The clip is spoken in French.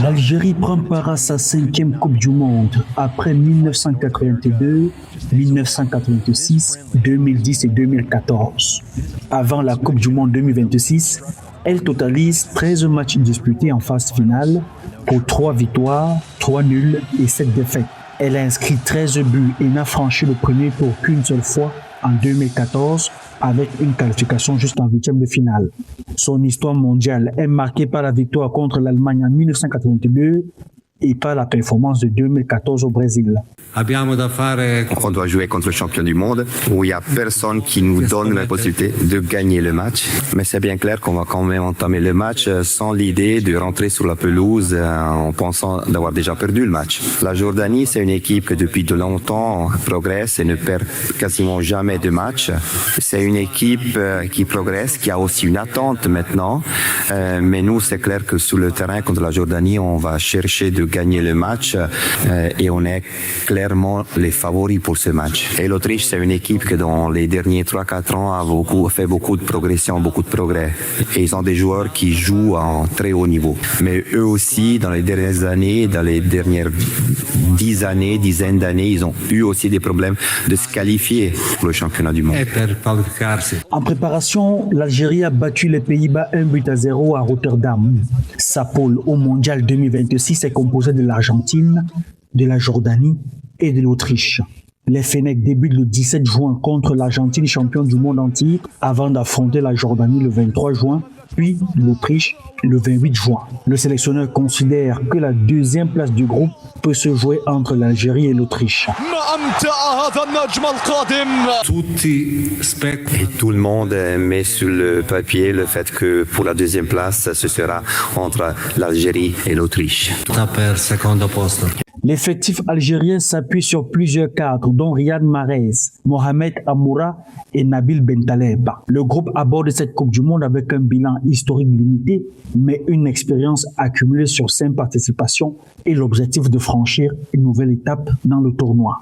L'Algérie prend part à sa 5e Coupe du Monde après 1982, 1986, 2010 et 2014. Avant la Coupe du Monde 2026, elle totalise 13 matchs disputés en phase finale pour 3 victoires, 3 nuls et 7 défaites. Elle a inscrit 13 buts et n'a franchi le premier tour qu'une seule fois en 2014 avec une qualification juste en 8e de finale. Son histoire mondiale est marquée par la victoire contre l'Allemagne en 1982 et par la performance de 2014 au Brésil. On doit jouer contre le champion du monde où il n'y a personne qui nous donne la possibilité de gagner le match. Mais c'est bien clair qu'on va quand même entamer le match sans l'idée de rentrer sur la pelouse en pensant d'avoir déjà perdu le match. La Jordanie, c'est une équipe qui depuis de longtemps progresse et ne perd quasiment jamais de match. C'est une équipe qui progresse, qui a aussi une attente maintenant. Mais nous, c'est clair que sur le terrain contre la Jordanie, on va chercher de gagner le match et on est clairement les favoris pour ce match. Et l'Autriche, c'est une équipe qui dans les derniers 3-4 ans a fait beaucoup de progression, beaucoup de progrès. Et ils ont des joueurs qui jouent en très haut niveau. Mais eux aussi, dans les dernières années, dans les dernières dizaines d'années, ils ont eu aussi des problèmes de se qualifier pour le championnat du monde. En préparation, l'Algérie a battu les Pays-Bas 1-0 à Rotterdam. Sa poule au Mondial 2026 est composée de l'Argentine, de la Jordanie et de l'Autriche. Les Fennecs débutent le 17 juin contre l'Argentine, championne du monde entier, avant d'affronter la Jordanie le 23 juin, puis l'Autriche le 28 juin. Le sélectionneur considère que la deuxième place du groupe peut se jouer entre l'Algérie et l'Autriche. Et tout le monde met sur le papier le fait que pour la deuxième place, ce sera entre l'Algérie et l'Autriche. L'effectif algérien s'appuie sur plusieurs cadres, dont Riyad Mahrez, Mohamed Amoura et Nabil Bentaleb. Le groupe aborde cette Coupe du Monde avec un bilan historique limité, mais une expérience accumulée sur 5 participations et l'objectif de franchir une nouvelle étape dans le tournoi.